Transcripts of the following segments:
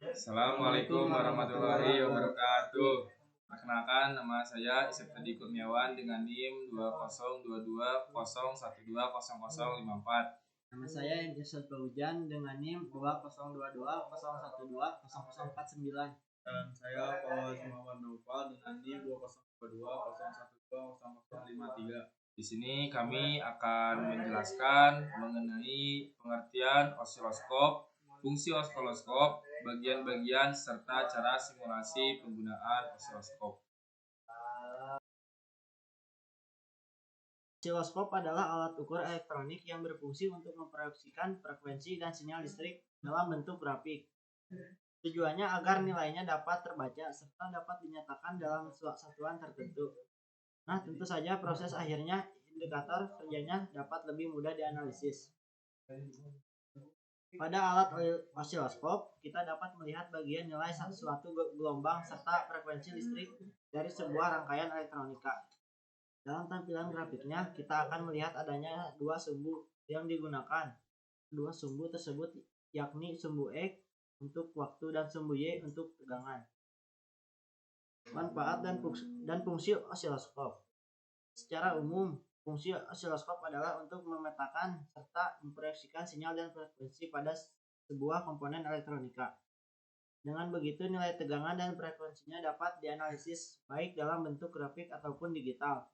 Assalamualaikum warahmatullahi wabarakatuh. Perkenalkan, nama saya Isep Tadi Kurniawan dengan NIM 202201200054. Nama saya Yusuf Hujan dengan NIM 202201200049. Dan saya Paulus Muhammad Naufal dengan NIM 2022012053. Di sini kami akan menjelaskan mengenai pengertian osiloskop, fungsi osiloskop, bagian-bagian serta cara simulasi penggunaan osiloskop. Osiloskop adalah alat ukur elektronik yang berfungsi untuk memproyeksikan frekuensi dan sinyal listrik dalam bentuk grafik. Tujuannya agar nilainya dapat terbaca serta dapat dinyatakan dalam satuan tertentu. Nah, tentu saja proses akhirnya indikator kerjanya dapat lebih mudah dianalisis. Pada alat osiloskop, kita dapat melihat bagian nilai suatu gelombang serta frekuensi listrik dari sebuah rangkaian elektronika. Dalam tampilan grafiknya, kita akan melihat adanya dua sumbu yang digunakan. Dua sumbu tersebut yakni sumbu X untuk waktu dan sumbu Y untuk tegangan. Manfaat dan fungsi osiloskop. Secara umum, fungsi osiloskop adalah untuk memetakan serta memproyeksikan sinyal dan frekuensi pada sebuah komponen elektronika. Dengan begitu, nilai tegangan dan frekuensinya dapat dianalisis baik dalam bentuk grafik ataupun digital.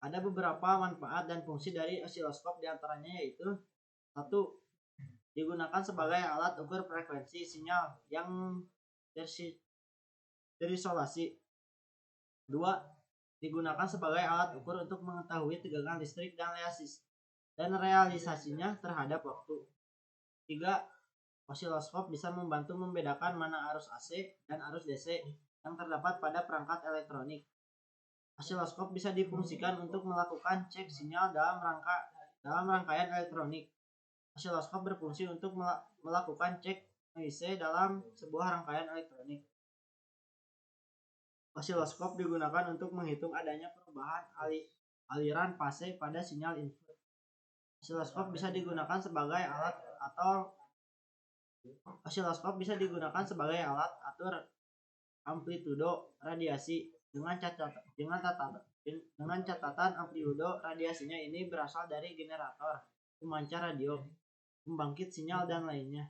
Ada beberapa manfaat dan fungsi dari osiloskop, diantaranya yaitu: 1. Digunakan sebagai alat ukur frekuensi sinyal yang terisolasi. 2. Digunakan sebagai alat ukur untuk mengetahui tegangan listrik dan realisasinya terhadap waktu. 3. Osiloskop bisa membantu membedakan mana arus AC dan arus DC yang terdapat pada perangkat elektronik. Osiloskop bisa difungsikan untuk melakukan cek sinyal dalam rangkaian elektronik. Osiloskop berfungsi untuk melakukan cek noise dalam sebuah rangkaian elektronik. Osiloskop digunakan untuk menghitung adanya perubahan aliran fase pada sinyal input. Osiloskop bisa digunakan sebagai alat atur amplitudo radiasi dengan catatan amplitudo radiasinya ini berasal dari generator, pemancar radio, pembangkit sinyal dan lainnya.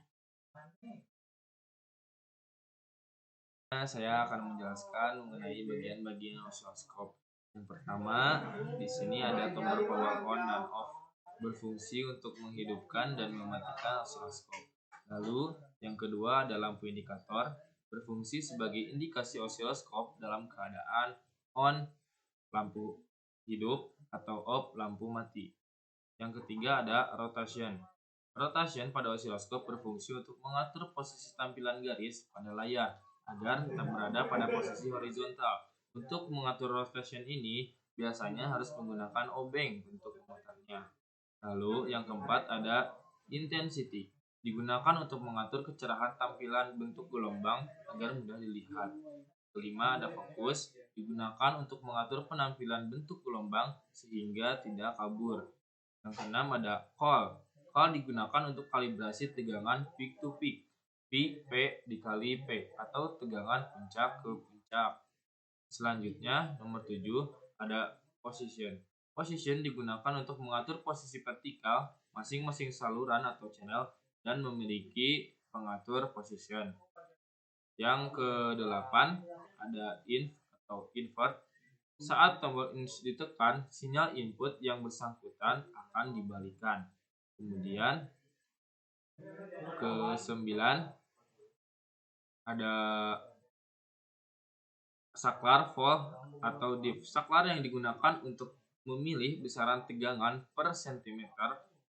Saya akan menjelaskan mengenai bagian-bagian osiloskop. Yang pertama, di sini ada tombol power on dan off, berfungsi untuk menghidupkan dan mematikan osiloskop. Lalu, yang kedua ada lampu indikator, berfungsi sebagai indikasi osiloskop dalam keadaan on, lampu hidup, atau off, lampu mati. Yang ketiga ada rotation. Rotation pada osiloskop berfungsi untuk mengatur posisi tampilan garis pada layar agar tetap berada pada posisi horizontal. Untuk mengatur rotation ini biasanya harus menggunakan obeng untuk memutarnya. Lalu yang keempat ada intensity. Digunakan untuk mengatur kecerahan tampilan bentuk gelombang agar mudah dilihat. Kelima ada fokus. Digunakan untuk mengatur penampilan bentuk gelombang sehingga tidak kabur. Yang keenam ada call. Call digunakan untuk kalibrasi tegangan peak to peak, P dikali P, atau tegangan puncak ke puncak. Selanjutnya nomor 7 ada position. Position digunakan untuk mengatur posisi vertikal masing-masing saluran atau channel dan memiliki pengatur position. Yang ke-8 ada invert. Saat tombol ditekan, sinyal input yang bersangkutan akan dibalikan. Kemudian ke-9 ada saklar volt atau diff. Saklar yang digunakan untuk memilih besaran tegangan per cm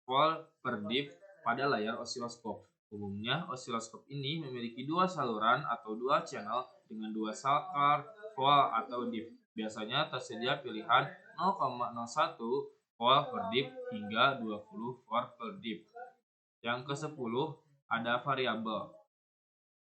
volt per diff pada layar osiloskop. Umumnya osiloskop ini memiliki dua saluran atau dua channel dengan dua saklar volt atau diff. Biasanya tersedia pilihan 0,01 volt per diff hingga 20 volt per diff. Yang ke-10 ada variabel.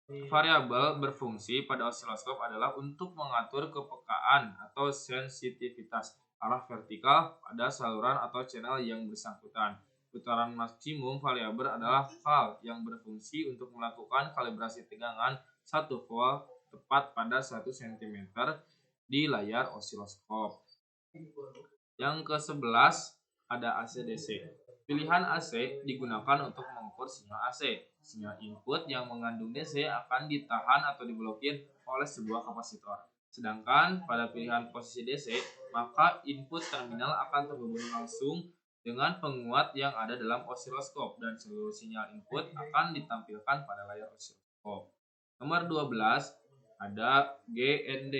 Variabel berfungsi pada osiloskop adalah untuk mengatur kepekaan atau sensitivitas arah vertikal pada saluran atau channel yang bersangkutan. Putaran maksimum variabel adalah hal yang berfungsi untuk melakukan kalibrasi tegangan 1 volt tepat pada 1 cm di layar osiloskop. Yang ke-11 ada AC/DC. Pilihan AC digunakan untuk mengukur sinyal AC. Sinyal input yang mengandung DC akan ditahan atau diblokir oleh sebuah kapasitor. Sedangkan pada pilihan posisi DC, maka input terminal akan terhubung langsung dengan penguat yang ada dalam osiloskop dan seluruh sinyal input akan ditampilkan pada layar osiloskop. Nomor 12 ada GND.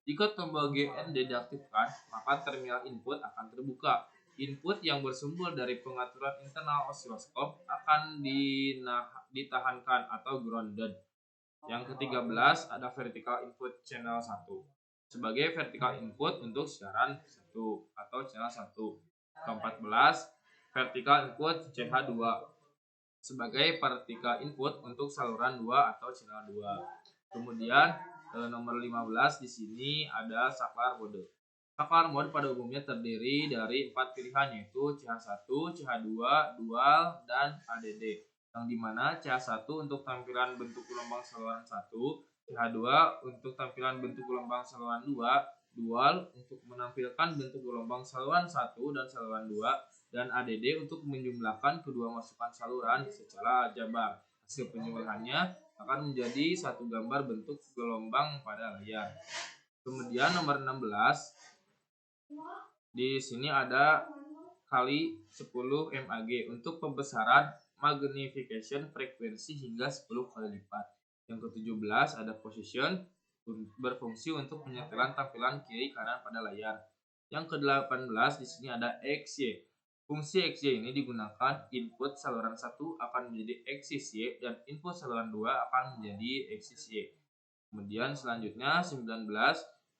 Jika tombol GND diaktifkan, maka terminal input akan terbuka. Input yang bersumber dari pengaturan internal osiloskop akan ditahankan atau grounded. Yang ke-13 ada vertical input channel 1 sebagai vertical input untuk siaran 1 atau channel 1. Ke-14 vertical input CH2 sebagai vertical input untuk saluran 2 atau channel 2. Kemudian nomor 15 di sini ada saklar mode. Saklar mode pada umumnya terdiri dari 4 pilihan yaitu CH1, CH2, dual, dan ADD. Yang dimana CH1 untuk tampilan bentuk gelombang saluran 1, CH2 untuk tampilan bentuk gelombang saluran 2, dual untuk menampilkan bentuk gelombang saluran 1 dan saluran 2, dan ADD untuk menjumlahkan kedua masukan saluran secara jabar. Hasil penjumlahannya akan menjadi satu gambar bentuk gelombang pada layar. Kemudian nomor 16 di sini ada kali 10 mag untuk pembesaran magnification frekuensi hingga 10 kali lipat. Yang ke-17 ada position berfungsi untuk penyetelan tampilan kiri kanan pada layar. Yang ke-18 di sini ada XY. Fungsi XY ini digunakan input saluran 1 akan menjadi eksis Y dan input saluran 2 akan menjadi eksis Y. Kemudian selanjutnya 19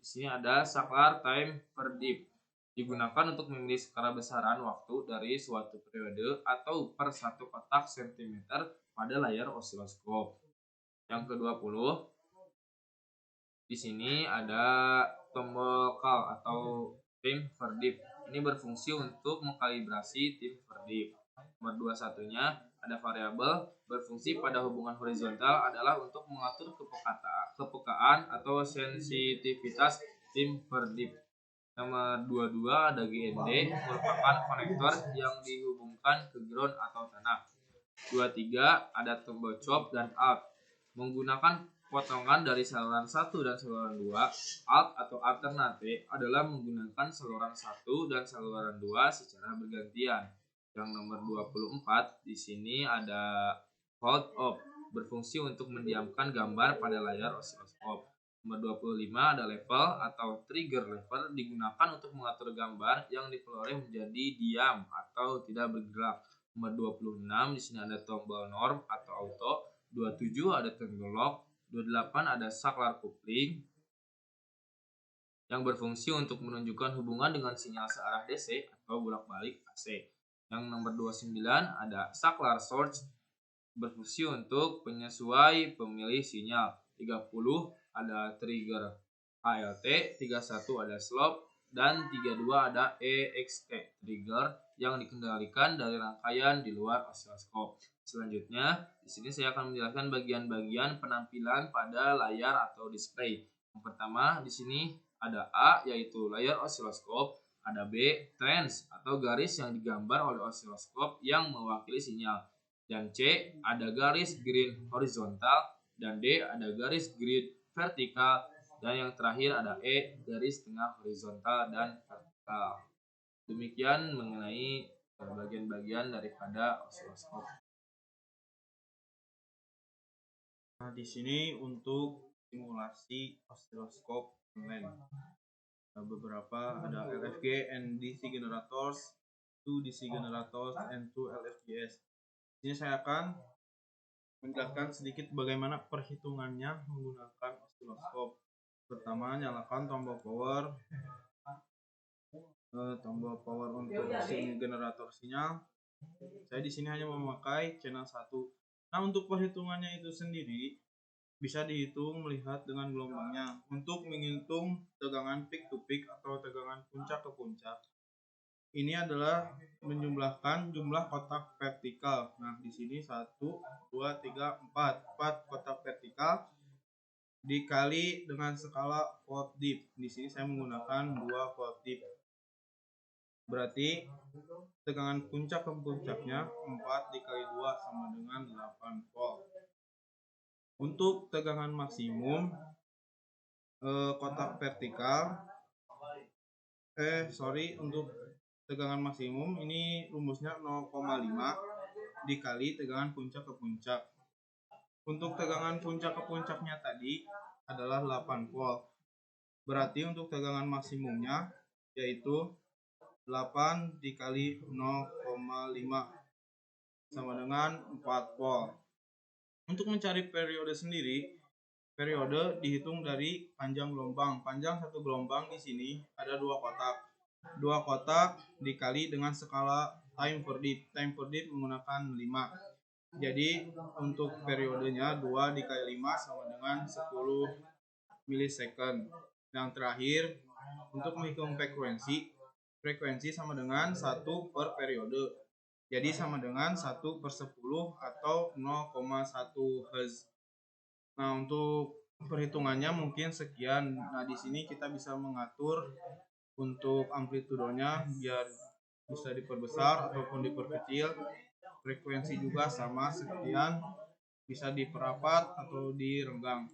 di sini ada saklar time per dip. Digunakan untuk memilih skala besaran waktu dari suatu periode atau per satu kotak cm pada layar osiloskop. Yang ke-20 di sini ada tombol call atau time per dip. Ini berfungsi untuk mengkalibrasi time per dip. Nomor 21-nya ada variabel berfungsi pada hubungan horizontal adalah untuk mengatur kepekaan atau sensitivitas time per dip. Nomor 22 ada GND merupakan konektor yang dihubungkan ke ground atau tanah. 23 ada tombol chop dan alt. Menggunakan potongan dari saluran 1 dan saluran 2, alt atau alternate adalah menggunakan saluran 1 dan saluran 2 secara bergantian. Yang nomor 24 di sini ada hold off berfungsi untuk mendiamkan gambar pada layar osiloskop. Nomor 25 ada level atau trigger level digunakan untuk mengatur gambar yang diperoleh menjadi diam atau tidak bergerak. Nomor 26 di sini ada tombol norm atau auto. 27 ada tombol lock. 28 ada saklar coupling yang berfungsi untuk menunjukkan hubungan dengan sinyal searah DC atau bolak-balik AC. Yang nomor 29 ada saklar source berfungsi untuk penyesuai pemilih sinyal. 30 ada trigger ALT, 31 ada slope, dan 32 ada EXT trigger yang dikendalikan dari rangkaian di luar osiloskop. Selanjutnya, di sini saya akan menjelaskan bagian-bagian penampilan pada layar atau display. Yang pertama, di sini ada A yaitu layar osiloskop, ada B trans atau garis yang digambar oleh osiloskop yang mewakili sinyal, dan C ada garis green horizontal, dan D ada garis green vertikal, dan yang terakhir ada E garis tengah horizontal dan vertikal. Demikian mengenai bagian-bagian daripada osiloskop. Nah, di sini untuk simulasi osiloskop online. Beberapa ada LFG and DC generators, 2 DC generators, and 2 LFGS. Di sini saya akan menjelaskan sedikit bagaimana perhitungannya menggunakan osiloskop. Pertama, nyalakan tombol power. Tombol power untuk generator sinyal. Saya di sini hanya memakai channel 1. Nah, untuk perhitungannya itu sendiri bisa dihitung melihat dengan gelombangnya. Untuk menghitung tegangan peak to peak atau tegangan puncak ke puncak, ini adalah menjumlahkan jumlah kotak vertikal. Nah, di sini 1, 2, 3, 4 kotak vertikal dikali dengan skala volt dip. Di sini saya menggunakan 2 volt dip. Berarti tegangan puncak ke puncaknya 4 dikali 2 sama dengan 8 volt. Untuk tegangan maksimum kotak vertikal untuk tegangan maksimum ini rumusnya 0,5 dikali tegangan puncak ke puncak. Untuk tegangan puncak ke puncaknya tadi adalah 8 volt. Berarti untuk tegangan maksimumnya yaitu 8 dikali 0,5 sama dengan 4 volt. Untuk mencari periode sendiri, periode dihitung dari panjang gelombang. Panjang satu gelombang di sini ada 2 kotak. 2 kotak dikali dengan skala time per dip. Time per dip menggunakan 5. Jadi untuk periodenya 2 dikali 5 sama dengan 10 milisecond. Yang terakhir untuk menghitung frekuensi sama dengan 1 per periode. Jadi sama dengan 1/10 atau 0,1 Hz. Nah, untuk perhitungannya mungkin sekian. Nah, di sini kita bisa mengatur untuk amplitudonya biar bisa diperbesar ataupun diperkecil. Frekuensi juga sama sekian, bisa diperapat atau direnggang.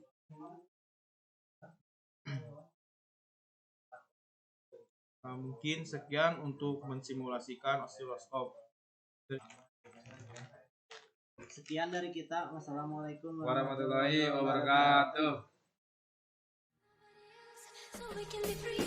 Nah, mungkin sekian untuk mensimulasikan osiloskop. Sekian dari kita. Wassalamualaikum Warahmatullahi wabarakatuh. So we can be free.